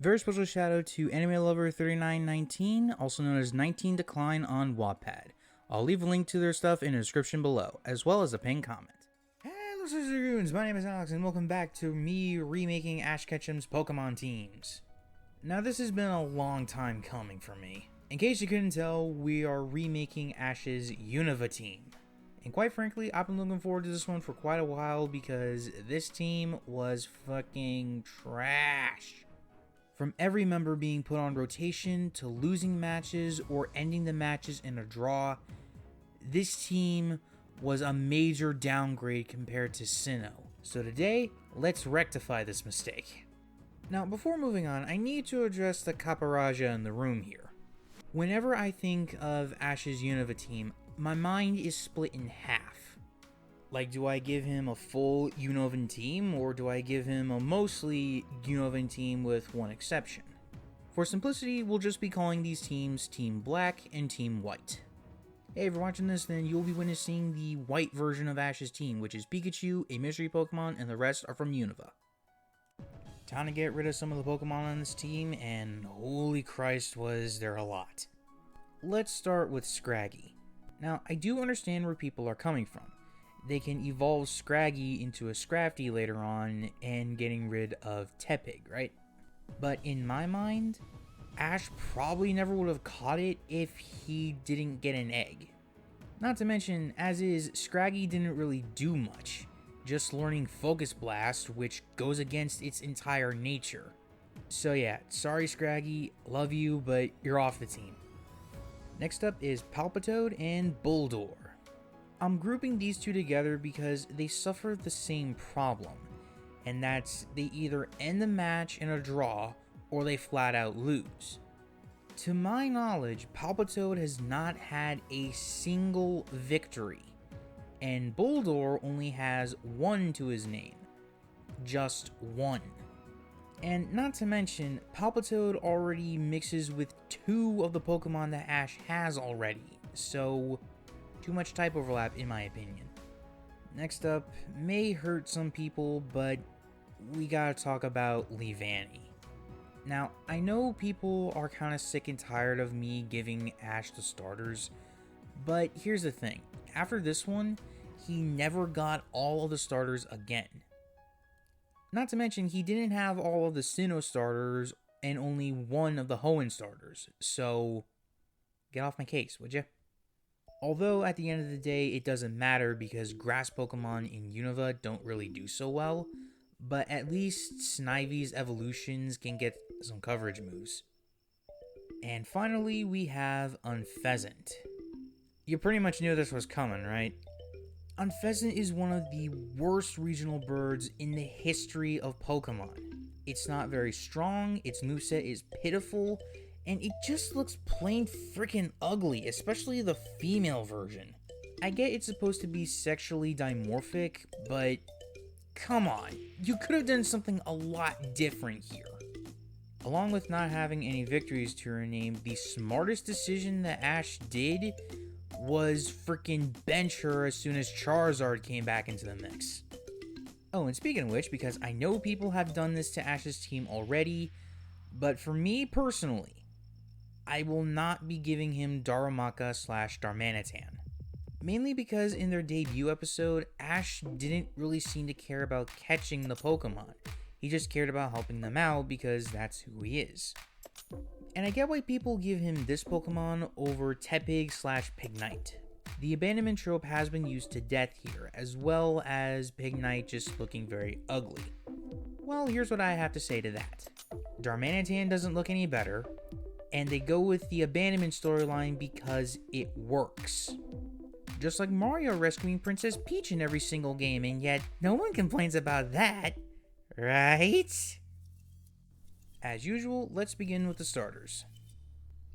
Very special shout out to Anime Lover 3919, also known as 19 Decline on Wattpad. I'll leave a link to their stuff in the description below, as well as a pinned comment. Hello, Dragoons! My name is Alex, and welcome back to me remaking Ash Ketchum's Pokemon teams. Now, this has been a long time coming for me. In case you couldn't tell, we are remaking Ash's Unova team. And quite frankly, I've been looking forward to this one for quite a while because this team was fucking trash. From every member being put on rotation to losing matches or ending the matches in a draw, this team was a major downgrade compared to Sinnoh. So today, let's rectify this mistake. Now, before moving on, I need to address the Caparaja in the room here. Whenever I think of Ash's Unova team, my mind is split in half. Like, do I give him a full Unovan team, or do I give him a mostly Unovan team with one exception? For simplicity, we'll just be calling these teams Team Black and Team White. Hey, if you're watching this, then you'll be witnessing the white version of Ash's team, which is Pikachu, a mystery Pokemon, and the rest are from Unova. Time to get rid of some of the Pokemon on this team, and holy Christ was there a lot. Let's start with Scraggy. Now, I do understand where people are coming from. They can evolve Scraggy into a Scrafty later on and getting rid of Tepig, right? But in my mind, Ash probably never would have caught it if he didn't get an egg. Not to mention, as is, Scraggy didn't really do much, just learning Focus Blast, which goes against its entire nature. So yeah, sorry Scraggy, love you, but you're off the team. Next up is Palpitoad and Bulldor. I'm grouping these two together because they suffer the same problem, and that's they either end the match in a draw or they flat out lose. To my knowledge, Palpitoad has not had a single victory, and Bulldor only has one to his name. Just one. And not to mention, Palpitoad already mixes with two of the Pokemon that Ash has already, so too much type overlap in my opinion. Next up, may hurt some people, but we gotta talk about Leavanny. Now, I know people are kind of sick and tired of me giving Ash the starters, but here's the thing. After this one, he never got all of the starters again. Not to mention, he didn't have all of the Sinnoh starters and only one of the Hoenn starters, so get off my case, would you? Although, at the end of the day, it doesn't matter because grass Pokemon in Unova don't really do so well, but at least Snivy's evolutions can get some coverage moves. And finally, we have Unpheasant. You pretty much knew this was coming, right? Unpheasant is one of the worst regional birds in the history of Pokemon. It's not very strong, its moveset is pitiful, and it just looks plain freaking ugly, especially the female version. I get it's supposed to be sexually dimorphic, but come on, you could have done something a lot different here. Along with not having any victories to her name, the smartest decision that Ash did was freaking bench her as soon as Charizard came back into the mix. Oh, and speaking of which, because I know people have done this to Ash's team already, but for me personally, I will not be giving him Darumaka / Darmanitan. Mainly because in their debut episode, Ash didn't really seem to care about catching the Pokemon. He just cared about helping them out because that's who he is. And I get why people give him this Pokemon over Tepig / Pignite. The abandonment trope has been used to death here, as well as Pignite just looking very ugly. Well, here's what I have to say to that. Darmanitan doesn't look any better, and they go with the abandonment storyline because it works. Just like Mario rescuing Princess Peach in every single game, and yet no one complains about that, right? As usual, let's begin with the starters.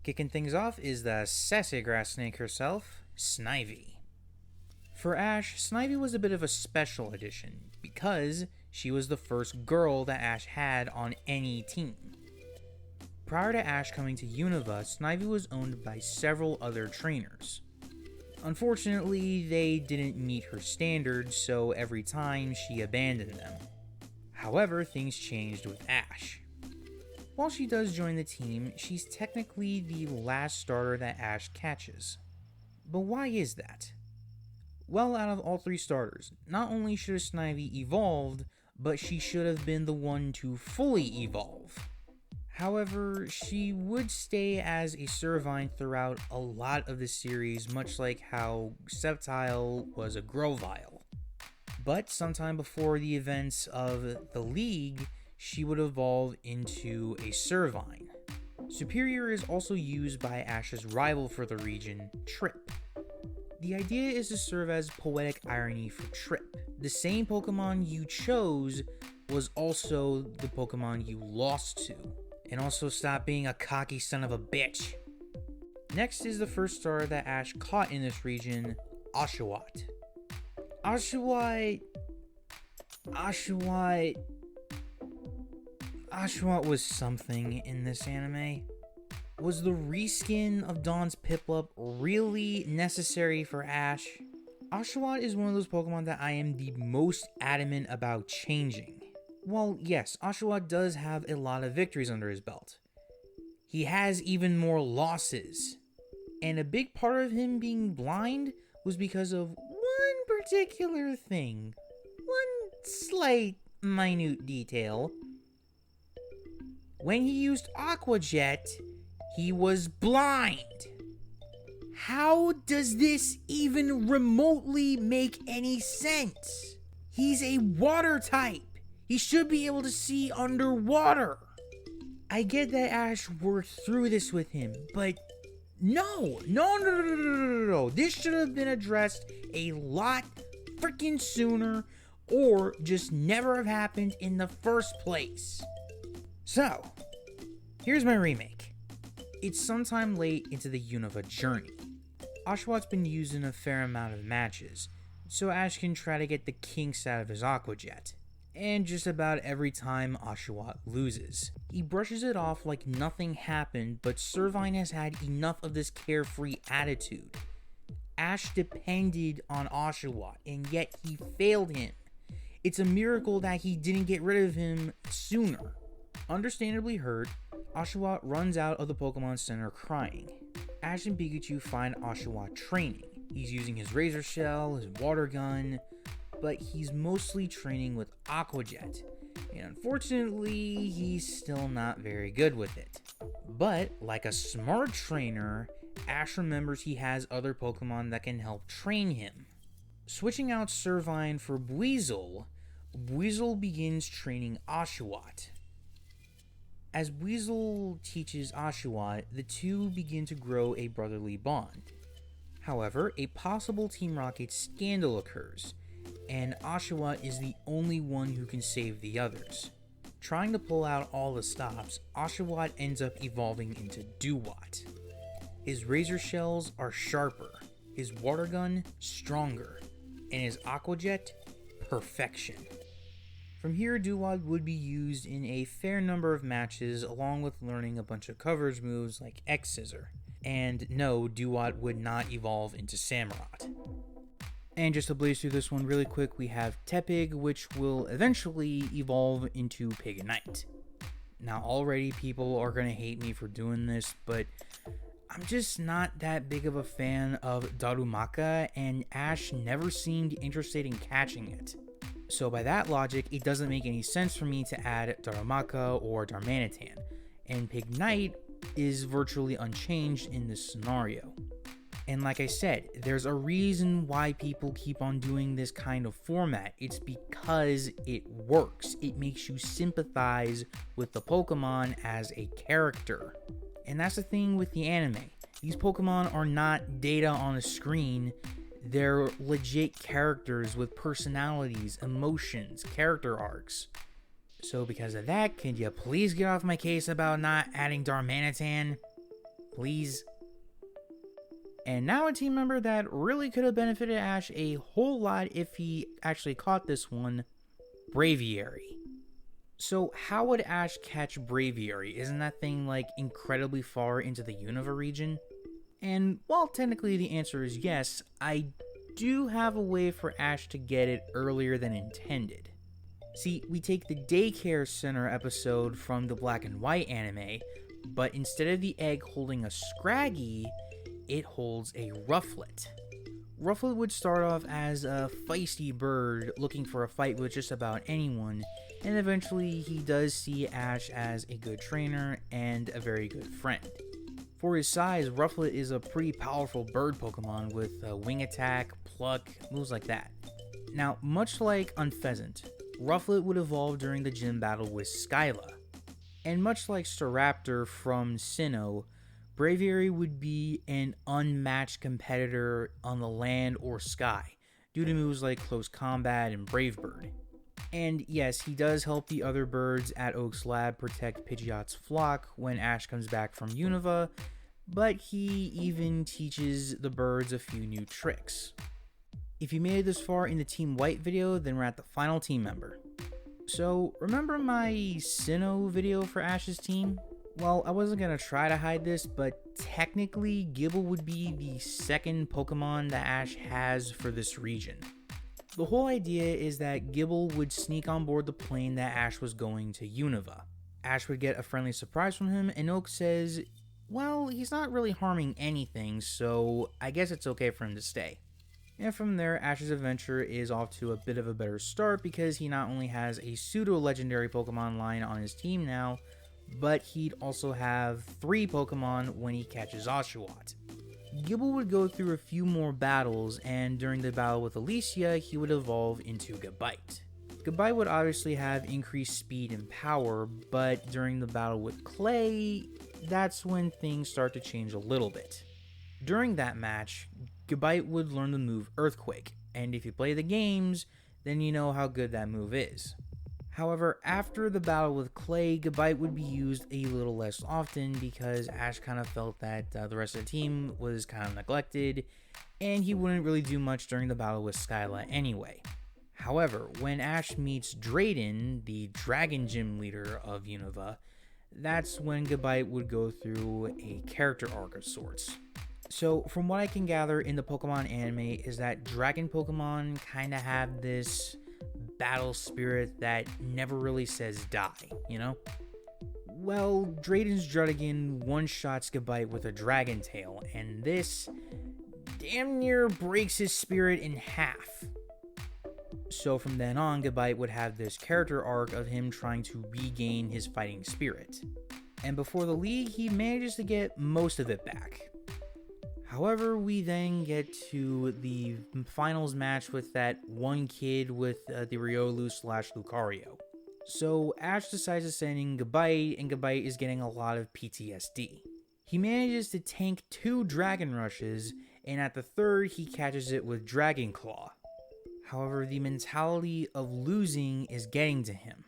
Kicking things off is the sassy grass snake herself, Snivy. For Ash, Snivy was a bit of a special edition, because she was the first girl that Ash had on any team. Prior to Ash coming to Unova, Snivy was owned by several other trainers. Unfortunately, they didn't meet her standards, so every time she abandoned them. However, things changed with Ash. While she does join the team, she's technically the last starter that Ash catches. But why is that? Well, out of all 3 starters, not only should Snivy evolved, but she should have been the one to fully evolve. However, she would stay as a Servine throughout a lot of the series, much like how Sceptile was a Grovyle. But sometime before the events of the League, she would evolve into a Servine. Superior is also used by Ash's rival for the region, Trip. The idea is to serve as poetic irony for Trip. The same Pokemon you chose was also the Pokemon you lost to. And also stop being a cocky son of a bitch. Next is the first star that Ash caught in this region, Oshawott. Oshawott was something in this anime. Was the reskin of Dawn's Piplup really necessary for Ash? Oshawott is one of those Pokemon that I am the most adamant about changing. Well, yes, Oshawott does have a lot of victories under his belt. He has even more losses. And a big part of him being blind was because of one particular thing. One slight, minute detail. When he used Aqua Jet, he was blind. How does this even remotely make any sense? He's a water type. He should be able to see underwater. I get that Ash worked through this with him, but no. This should have been addressed a lot freaking sooner, or just never have happened in the first place. So, here's my remake. It's sometime late into the Unova journey. Oshawott's been used in a fair amount of matches, so Ash can try to get the kinks out of his Aqua Jet. And just about every time Oshawott loses, he brushes it off like nothing happened, but Servine has had enough of this carefree attitude. Ash depended on Oshawott, and yet he failed him. It's a miracle that he didn't get rid of him sooner. Understandably hurt, Oshawott runs out of the Pokemon Center crying. Ash and Pikachu find Oshawott training. He's using his Razor Shell, his Water Gun, but he's mostly training with Aqua Jet, and unfortunately, he's still not very good with it. But, like a smart trainer, Ash remembers he has other Pokemon that can help train him. Switching out Servine for Buizel, Buizel begins training Oshawott. As Buizel teaches Oshawott, the two begin to grow a brotherly bond. However, a possible Team Rocket scandal occurs, and Oshawott is the only one who can save the others. Trying to pull out all the stops, Oshawott ends up evolving into Dewott. His Razor Shells are sharper, his Water Gun stronger, and his Aqua Jet perfection. From here, Dewott would be used in a fair number of matches, along with learning a bunch of coverage moves like X-Scissor. And no, Dewott would not evolve into Samurott. And just to blaze through this one really quick, we have Tepig, which will eventually evolve into Pigonite. Now already people are going to hate me for doing this, but I'm just not that big of a fan of Darumaka, and Ash never seemed interested in catching it. So by that logic, it doesn't make any sense for me to add Darumaka or Darmanitan, and Pignite is virtually unchanged in this scenario. And like I said, there's a reason why people keep on doing this kind of format. It's because it works. It makes you sympathize with the Pokemon as a character. And that's the thing with the anime. These Pokemon are not data on a screen. They're legit characters with personalities, emotions, character arcs. So because of that, can you please get off my case about not adding Darmanitan? Please? And now a team member that really could have benefited Ash a whole lot if he actually caught this one, Braviary. So how would Ash catch Braviary? Isn't that thing like incredibly far into the Unova region? And while technically the answer is yes, I do have a way for Ash to get it earlier than intended. See, we take the daycare center episode from the black and white anime, but instead of the egg holding a Scraggy, it holds a Rufflet. Rufflet would start off as a feisty bird looking for a fight with just about anyone, and eventually he does see Ash as a good trainer and a very good friend. For his size, Rufflet is a pretty powerful bird Pokemon with a wing attack, pluck, moves like that. Now, much like Unpheasant, Rufflet would evolve during the gym battle with Skyla. And much like Staraptor from Sinnoh, Braviary would be an unmatched competitor on the land or sky, due to moves like Close Combat and Brave Bird. And yes, he does help the other birds at Oak's lab protect Pidgeot's flock when Ash comes back from Unova, but he even teaches the birds a few new tricks. If you made it this far in the Team White video, then we're at the final team member. So, remember my Sinnoh video for Ash's team? Well, I wasn't going to try to hide this, but technically Gible would be the second Pokemon that Ash has for this region. The whole idea is that Gible would sneak on board the plane that Ash was going to Unova. Ash would get a friendly surprise from him, and Oak says, well, he's not really harming anything, so I guess it's okay for him to stay. And from there, Ash's adventure is off to a bit of a better start because he not only has a pseudo-legendary Pokemon line on his team now, but he'd also have 3 Pokemon when he catches Oshawott. Gible would go through a few more battles, and during the battle with Alicia, he would evolve into Gabite. Gabite would obviously have increased speed and power, but during the battle with Clay, that's when things start to change a little bit. During that match, Gabite would learn the move Earthquake, and if you play the games, then you know how good that move is. However, after the battle with Clay, Gabite would be used a little less often because Ash kind of felt that the rest of the team was kind of neglected, and he wouldn't really do much during the battle with Skyla anyway. However, when Ash meets Drayden, the Dragon Gym leader of Unova, that's when Gabite would go through a character arc of sorts. So, from what I can gather in the Pokemon anime is that Dragon Pokemon kind of have this battle spirit that never really says die, you know? Well, Drayden's Druddigan one-shots Gabite with a Dragon Tail, and this damn near breaks his spirit in half. So from then on, Gabite would have this character arc of him trying to regain his fighting spirit. And before the league, he manages to get most of it back. However, we then get to the finals match with that one kid with the Riolu/Lucario. So Ash decides to send in Gabite, and Gabite is getting a lot of PTSD. He manages to tank 2 Dragon Rushes, and at the third, he catches it with Dragon Claw. However, the mentality of losing is getting to him.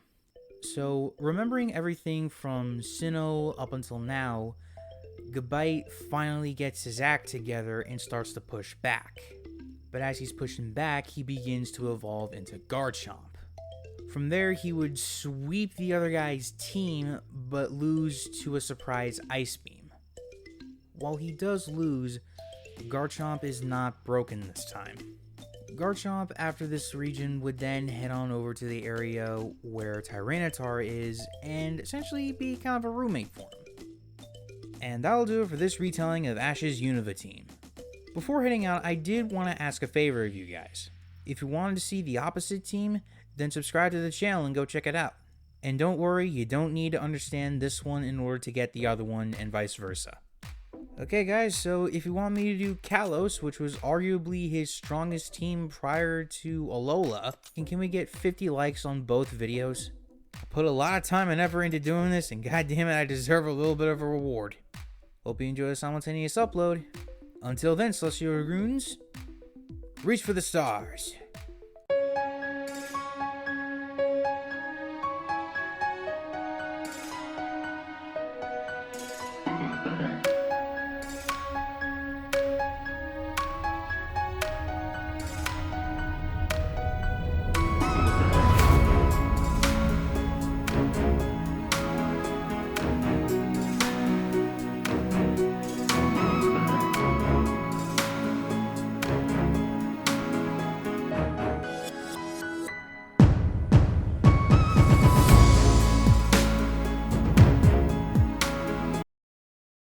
So, remembering everything from Sinnoh up until now, Gabite finally gets his act together and starts to push back. But as he's pushing back, he begins to evolve into Garchomp. From there, he would sweep the other guy's team, but lose to a surprise Ice Beam. While he does lose, Garchomp is not broken this time. Garchomp, after this region, would then head on over to the area where Tyranitar is, and essentially be kind of a roommate for him. And that'll do it for this retelling of Ash's Unova team. Before heading out, I did want to ask a favor of you guys. If you wanted to see the opposite team, then subscribe to the channel and go check it out. And don't worry, you don't need to understand this one in order to get the other one, and vice versa. Okay guys, so if you want me to do Kalos, which was arguably his strongest team prior to Alola, and can we get 50 likes on both videos? I put a lot of time and effort into doing this, and goddammit, I deserve a little bit of a reward. Hope you enjoy the simultaneous upload. Until then, Celestial Dragoons, reach for the stars.